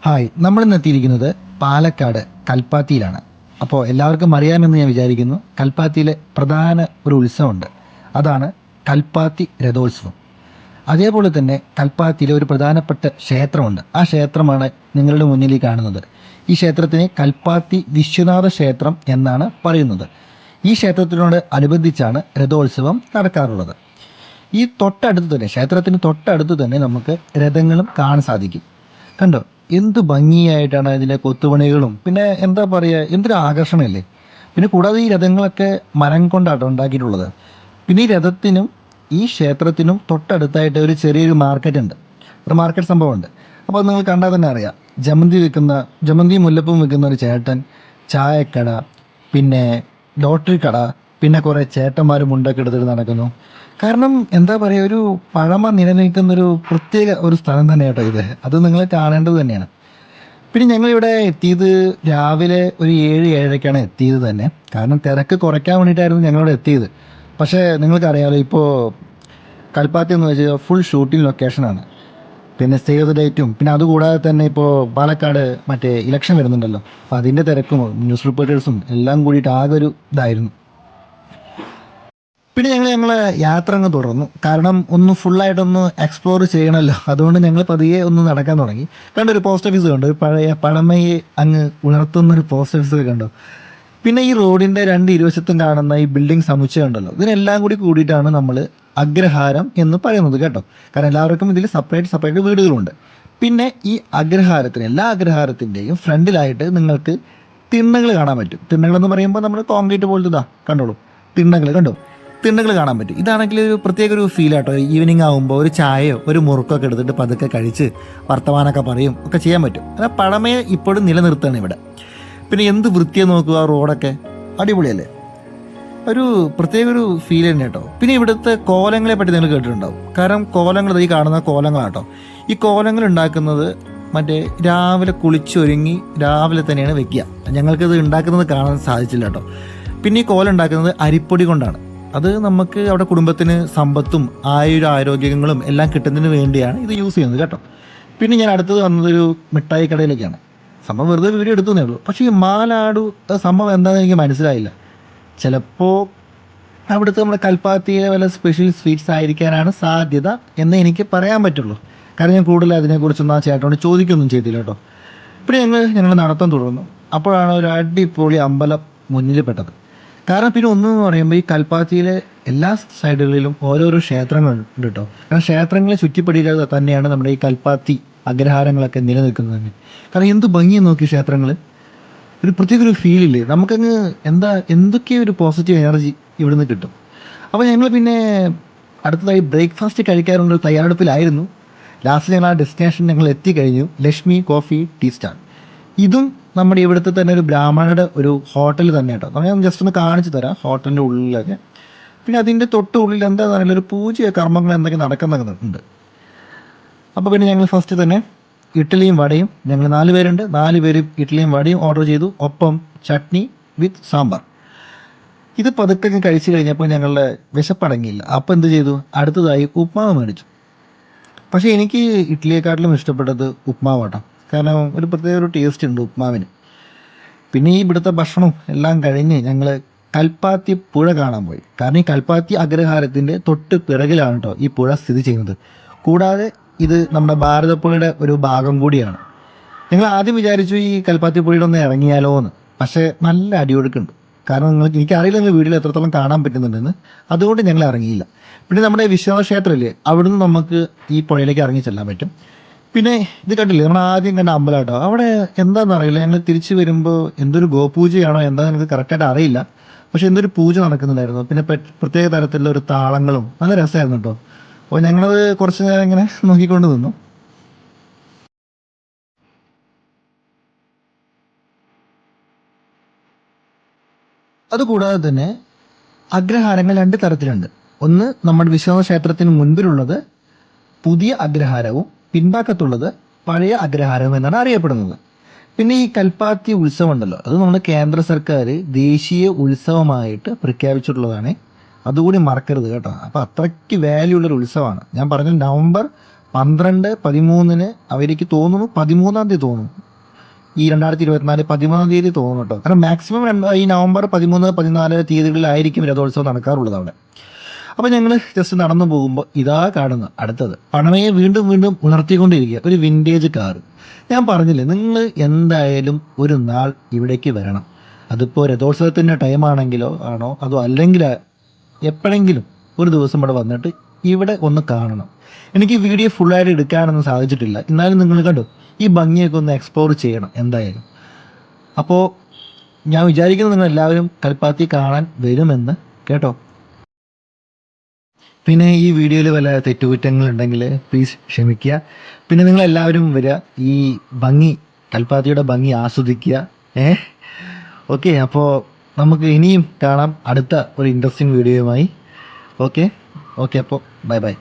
Hi, നമ്മളിന്ന് എത്തിയിരിക്കുന്നത് പാലക്കാട് കൽപ്പാത്തിയിലാണ്. അപ്പോൾ എല്ലാവർക്കും അറിയാമെന്ന് ഞാൻ വിചാരിക്കുന്നു. കൽപ്പാത്തിയിലെ പ്രധാന ഒരു ഉത്സവമുണ്ട്. അതാണ് കൽപ്പാത്തി രഥോത്സവം. അതേപോലെ തന്നെ കൽപ്പാത്തിയിലെ ഒരു പ്രധാനപ്പെട്ട ക്ഷേത്രമുണ്ട്. ആ ക്ഷേത്രമാണ് നിങ്ങളുടെ മുന്നിൽ ഈ കാണുന്നത്. ഈ ക്ഷേത്രത്തിന് കൽപ്പാത്തി വിശ്വനാഥ ക്ഷേത്രം എന്നാണ് പറയുന്നത്. ഈ ക്ഷേത്രത്തിനോട് അനുബന്ധിച്ചാണ് രഥോത്സവം നടക്കാറുള്ളത്. ഈ തൊട്ടടുത്ത് തന്നെ, ക്ഷേത്രത്തിന് തൊട്ടടുത്ത് തന്നെ നമുക്ക് രഥങ്ങളും കാണാൻ സാധിക്കും. കണ്ടോ, എന്ത് ഭംഗിയായിട്ടാണ് അതിൻ്റെ കൊത്തുപണികളും, പിന്നെ എന്താ പറയുക, എന്തൊരു ആകർഷണമല്ലേ. പിന്നെ കൂടാതെ ഈ രഥങ്ങളൊക്കെ മരം കൊണ്ടാട്ടോ ഉണ്ടാക്കിയിട്ടുള്ളത്. പിന്നെ ഈ രഥത്തിനും ഈ ക്ഷേത്രത്തിനും തൊട്ടടുത്തായിട്ട് ഒരു ചെറിയൊരു മാർക്കറ്റ് ഉണ്ട്, ഒരു മാർക്കറ്റ് സംഭവമുണ്ട്. അപ്പോൾ അത് നിങ്ങൾ കണ്ടാൽ തന്നെ അറിയാം. ജമന്തി മുല്ലപ്പൂവും വിൽക്കുന്ന ഒരു ചേട്ടൻ, ചായക്കട, പിന്നെ ലോട്ടറി കട, പിന്നെ കുറേ ചേട്ടന്മാരും മുണ്ടൊക്കെ എടുത്തിട്ട് നടക്കുന്നു. കാരണം എന്താ പറയുക, ഒരു പഴമ നിലനിൽക്കുന്നൊരു പ്രത്യേക ഒരു സ്ഥലം തന്നെ കേട്ടോ ഇത്. അത് നിങ്ങൾ കാണേണ്ടത് തന്നെയാണ്. പിന്നെ ഞങ്ങളിവിടെ എത്തിയത് രാവിലെ ഒരു 7-7:30ക്കാണ് എത്തിയത് തന്നെ. കാരണം തിരക്ക് കുറയ്ക്കാൻ വേണ്ടിയിട്ടായിരുന്നു ഞങ്ങളിവിടെ എത്തിയത്. പക്ഷേ നിങ്ങൾക്കറിയാമല്ലോ, ഇപ്പോൾ കൽപ്പാത്തി എന്ന് വെച്ചാൽ ഫുൾ ഷൂട്ടിംഗ് ലൊക്കേഷനാണ്. പിന്നെ സേവ് ദ ഡേറ്റും, പിന്നെ അതുകൂടാതെ തന്നെ ഇപ്പോൾ പാലക്കാട് മറ്റേ ഇലക്ഷൻ വരുന്നുണ്ടല്ലോ, അപ്പോൾ അതിൻ്റെ തിരക്കും ന്യൂസ് റിപ്പോർട്ടേഴ്സും എല്ലാം കൂടിയിട്ട് ആകെ ഒരു ഇതായിരുന്നു. പിന്നെ ഞങ്ങളെ യാത്ര അങ്ങ് തുടർന്നു. കാരണം ഒന്ന് ഫുള്ളായിട്ടൊന്ന് എക്സ്പ്ലോർ ചെയ്യണമല്ലോ, അതുകൊണ്ട് ഞങ്ങൾ പതിയെ ഒന്ന് നടക്കാൻ തുടങ്ങി. കണ്ടൊരു പോസ്റ്റ് ഓഫീസ് കണ്ടു, ഒരു പഴയ പഴമയെ അങ്ങ് ഉണർത്തുന്നൊരു പോസ്റ്റ് ഓഫീസ് കണ്ടു. പിന്നെ ഈ റോഡിൻ്റെ രണ്ട് ഇരുവശത്തും കാണുന്ന ഈ ബിൽഡിംഗ് സമുച്ചയം ഉണ്ടല്ലോ, ഇതിനെല്ലാം കൂടിയിട്ടാണ് നമ്മൾ അഗ്രഹാരം എന്ന് പറയുന്നത് കേട്ടോ. കാരണം എല്ലാവർക്കും ഇതിൽ സെപ്പറേറ്റ് വീടുകളുണ്ട്. പിന്നെ ഈ എല്ലാ അഗ്രഹാരത്തിൻ്റെയും ഫ്രണ്ടിലായിട്ട് നിങ്ങൾക്ക് തിണ്ണകൾ കാണാൻ പറ്റും. തിണ്ണകളെന്ന് പറയുമ്പോൾ നമ്മൾ കോൺക്രീറ്റ് പോലത്തെ കണ്ടോളൂ, തിണ്ണകൾ കണ്ടോ, തിണ്ണകൾ കാണാൻ പറ്റും. ഇതാണെങ്കിൽ ഒരു പ്രത്യേക ഒരു ഫീലാട്ടോ. ഈവനിങ് ആകുമ്പോൾ ഒരു ചായയോ ഒരു മുറുക്കൊക്കെ എടുത്തിട്ട് പതുക്കെ കഴിച്ച് വർത്തമാനമൊക്കെ പറയും ഒക്കെ ചെയ്യാൻ പറ്റും. എന്നാൽ പഴമയെ ഇപ്പോഴും നിലനിർത്തുകയാണ് ഇവിടെ. പിന്നെ എന്ത് വൃത്തിയെ നോക്കുക, റോഡൊക്കെ അടിപൊളിയല്ലേ, ഒരു പ്രത്യേക ഒരു ഫീൽ തന്നെ കേട്ടോ. പിന്നെ ഇവിടുത്തെ കോലങ്ങളെ പറ്റി നിങ്ങൾ കേട്ടിട്ടുണ്ടാവും. കാരണം കോലങ്ങൾ, ഈ കാണുന്ന കോലങ്ങളാട്ടോ. ഈ കോലങ്ങൾ ഉണ്ടാക്കുന്നത് മറ്റേ രാവിലെ കുളിച്ചൊരുങ്ങി രാവിലെ തന്നെയാണ് വെക്കുക. ഞങ്ങൾക്കിത് ഉണ്ടാക്കുന്നത് കാണാൻ സാധിച്ചില്ല കേട്ടോ. പിന്നെ ഈ കോലം ഉണ്ടാക്കുന്നത് അരിപ്പൊടി കൊണ്ടാണ്. അത് നമുക്ക് അവിടെ കുടുംബത്തിന് സമ്പത്തും ആരോഗ്യങ്ങളും എല്ലാം കിട്ടുന്നതിന് വേണ്ടിയാണ് ഇത് യൂസ് ചെയ്യുന്നത് കേട്ടോ. പിന്നെ ഞാൻ അടുത്തത് വന്നതൊരു മിഠായി കടയിലേക്കാണ്. സംഭവം വെറുതെ വീഡിയോ എടുത്തതേ ഉള്ളൂ. പക്ഷേ ഈ മാലാടു സംഭവം എന്താണെന്ന് എനിക്ക് മനസ്സിലായില്ല. ചിലപ്പോൾ അവിടുത്തെ നമ്മുടെ കൽപ്പാത്തിയിലെ വല്ല സ്പെഷ്യൽ സ്വീറ്റ്സ് ആയിരിക്കാനാണ് സാധ്യത എന്ന് എനിക്ക് പറയാൻ പറ്റുള്ളൂ. കാരണം ഞാൻ കൂടുതൽ അതിനെക്കുറിച്ചൊന്നും ആ ചേട്ടനോട് ചോദിക്കുകയൊന്നും ചെയ്തില്ല കേട്ടോ. പിന്നെ ഞങ്ങൾ നടത്തം തുടർന്നു. അപ്പോഴാണ് ഒരു അടിപൊളി അമ്പലം മുന്നിൽ പെട്ടത്. കാരണം പിന്നെ ഒന്നെന്ന് പറയുമ്പോൾ ഈ കൽപ്പാത്തിയിലെ എല്ലാ സൈഡുകളിലും ഓരോരോ ക്ഷേത്രങ്ങളുണ്ട് കേട്ടോ. കാരണം ക്ഷേത്രങ്ങളെ ചുറ്റിപ്പടികൾ തന്നെയാണ് നമ്മുടെ ഈ കൽപ്പാത്തി അഗ്രഹാരങ്ങളൊക്കെ നിലനിൽക്കുന്നത് തന്നെ. കാരണം എന്ത് ഭംഗിയെ നോക്കി ക്ഷേത്രങ്ങൾ, ഒരു പ്രത്യേക ഒരു ഫീലില്ലേ നമുക്കങ്ങ്, എന്തൊക്കെയോ ഒരു പോസിറ്റീവ് എനർജി ഇവിടുന്ന് കിട്ടും. അപ്പോൾ ഞങ്ങൾ പിന്നെ അടുത്തതായി ബ്രേക്ക്ഫാസ്റ്റ് കഴിക്കാനുള്ള തയ്യാറെടുപ്പിലായിരുന്നു. ലാസ്റ്റ് ഞങ്ങൾ ആ ഡെസ്റ്റിനേഷൻ ഞങ്ങൾ എത്തിക്കഴിഞ്ഞു, ലക്ഷ്മി കോഫി ടീ സ്റ്റാൾ. ഇതും നമ്മുടെ ഇവിടുത്തെ തന്നെ ഒരു ബ്രാഹ്മണരുടെ ഒരു ഹോട്ടൽ തന്നെ കേട്ടോ. ഞാൻ ജസ്റ്റ് ഒന്ന് കാണിച്ചു തരാം ഹോട്ടലിൻ്റെ ഉള്ളിലൊക്കെ. പിന്നെ അതിൻ്റെ തൊട്ട് ഉള്ളിൽ എന്താണെന്ന് അറിയില്ല, ഒരു പൂജ കർമ്മങ്ങൾ എന്തൊക്കെ നടക്കുന്നുണ്ട്. അപ്പോൾ പിന്നെ ഞങ്ങൾ ഫസ്റ്റ് തന്നെ ഇഡ്ഡലിയും വടയും, ഞങ്ങൾ 4 പേരുണ്ട്, 4 പേരും ഇഡ്ഡലിയും വടയും ഓർഡർ ചെയ്തു, ഒപ്പം ചട്നി വിത്ത് സാമ്പാർ. ഇത് പതുക്കെ കഴിച്ചു കഴിഞ്ഞപ്പോൾ ഞങ്ങളുടെ വിശപ്പടങ്ങിയില്ല. അപ്പോൾ എന്ത് ചെയ്തു, അടുത്തതായി ഉപ്മാവ് മേടിച്ചു. പക്ഷേ എനിക്ക് ഇഡ്ഡലിയെക്കാട്ടിലും ഇഷ്ടപ്പെട്ടത് ഉപ്മാവാട്ടോ. കാരണം ഒരു പ്രത്യേക ഒരു ടേസ്റ്റ് ഉണ്ട് ഉപ്മാവിന്. പിന്നെ ഈ ഇവിടുത്തെ ഭക്ഷണം എല്ലാം കഴിഞ്ഞ് ഞങ്ങൾ കൽപ്പാത്തി പുഴ കാണാൻ പോയി. കാരണം ഈ കൽപ്പാത്തി അഗ്രഹാരത്തിൻ്റെ തൊട്ട് പിറകിലാണ് കേട്ടോ ഈ പുഴ സ്ഥിതി ചെയ്യുന്നത്. കൂടാതെ ഇത് നമ്മുടെ ഭാരതപ്പുഴയുടെ ഒരു ഭാഗം കൂടിയാണ്. ഞങ്ങൾ ആദ്യം വിചാരിച്ചു ഈ കൽപ്പാത്തി പുഴയുടെ ഒന്ന് ഇറങ്ങിയാലോ എന്ന്. പക്ഷേ നല്ല അടിയൊഴുക്കുണ്ട്. കാരണം എനിക്കറിയില്ല നിങ്ങൾ വീട്ടിൽ എത്രത്തോളം കാണാൻ പറ്റുന്നുണ്ടെന്ന്, അതുകൊണ്ട് ഞങ്ങൾ ഇറങ്ങിയില്ല. പിന്നെ നമ്മുടെ വിശ്വനാഥ ക്ഷേത്രമില്ലേ, അവിടുന്ന് നമുക്ക് ഈ പുഴയിലേക്ക് ഇറങ്ങി ചെല്ലാൻ പറ്റും. പിന്നെ ഇത് കണ്ടില്ലേ, നമ്മൾ ആദ്യം കണ്ട അമ്പലം കേട്ടോ. അവിടെ എന്താണെന്ന് അറിയില്ല, ഞങ്ങൾ തിരിച്ചു വരുമ്പോൾ എന്തൊരു ഗോപൂജയാണോ എന്താ എനിക്ക് കറക്റ്റായിട്ട് അറിയില്ല. പക്ഷെ എന്തൊരു പൂജ നടക്കുന്നുണ്ടായിരുന്നു. പിന്നെ പ്രത്യേക തരത്തിലുള്ള ഒരു താളങ്ങളും നല്ല രസമായിരുന്നു കേട്ടോ. അപ്പോൾ ഞങ്ങളത് കുറച്ച് നേരം ഇങ്ങനെ നോക്കിക്കൊണ്ട് നിന്നു. അതുകൂടാതെ തന്നെ അഗ്രഹാരങ്ങൾ 2 തരത്തിലുണ്ട്. ഒന്ന് നമ്മുടെ വിശ്വനാഥ ക്ഷേത്രത്തിന് മുൻപിലുള്ളത് പുതിയ അഗ്രഹാരവും പിൻഭാഗത്തുള്ളത് പഴയ അഗ്രഹാരവും എന്നാണ് അറിയപ്പെടുന്നത്. പിന്നെ ഈ കൽപ്പാത്തി ഉത്സവം ഉണ്ടല്ലോ, അത് നമ്മുടെ കേന്ദ്ര സർക്കാർ ദേശീയ ഉത്സവമായിട്ട് പ്രഖ്യാപിച്ചിട്ടുള്ളതാണ്. അതുകൂടി മറക്കരുത് കേട്ടോ. അപ്പോൾ അത്രയ്ക്ക് വാല്യൂ ഉള്ളൊരു ഉത്സവമാണ്. ഞാൻ പറഞ്ഞ നവംബർ 12/13 അവർക്ക് തോന്നുന്നു 13-ാം തീയതി തോന്നുന്നു, ഈ 2024 13-ാം തീയതി തോന്നുന്നു കേട്ടോ. കാരണം മാക്സിമം ഈ നവംബർ 13-14 തീയതികളിലായിരിക്കും രഥോത്സവം നടക്കാറുള്ളത് അവിടെ. അപ്പോൾ ഞങ്ങൾ ജസ്റ്റ് നടന്നു പോകുമ്പോൾ ഇതാ കാണുന്ന അടുത്തത് പണമയെ വീണ്ടും വീണ്ടും ഉണർത്തിക്കൊണ്ടിരിക്കുക ഒരു വിൻറ്റേജ് കാറ്. ഞാൻ പറഞ്ഞില്ലേ, നിങ്ങൾ എന്തായാലും ഒരു നാൾ ഇവിടേക്ക് വരണം. അതിപ്പോൾ രഥോത്സവത്തിൻ്റെ ടൈമാണെങ്കിലോ ആണോ അതോ അല്ലെങ്കിൽ എപ്പോഴെങ്കിലും ഒരു ദിവസം ഇവിടെ വന്നിട്ട് ഇവിടെ ഒന്ന് കാണണം. എനിക്ക് വീഡിയോ ഫുള്ളായിട്ട് എടുക്കാനൊന്നും സാധിച്ചിട്ടില്ല, എന്നാലും നിങ്ങൾ കണ്ടു ഈ ഭംഗിയൊക്കെ ഒന്ന് എക്സ്പ്ലോർ ചെയ്യണം എന്തായാലും. അപ്പോൾ ഞാൻ വിചാരിക്കുന്നത് നിങ്ങൾ എല്ലാവരും കൽപ്പാത്തി കാണാൻ വരുമെന്ന് കേട്ടോ. പിന്നെ ഈ വീഡിയോയിൽ വല്ല തെറ്റുകുറ്റങ്ങളുണ്ടെങ്കിൽ പ്ലീസ് ക്ഷമിക്കുക. പിന്നെ നിങ്ങളെല്ലാവരും വരിക, ഈ ഭംഗി കൽപ്പാത്തിയുടെ ഭംഗി ആസ്വദിക്കുക. ഓക്കെ, അപ്പോൾ നമുക്ക് ഇനിയും കാണാം അടുത്ത ഒരു ഇൻട്രസ്റ്റിംഗ് വീഡിയോയുമായി. ഓക്കെ, അപ്പോൾ ബൈ ബൈ.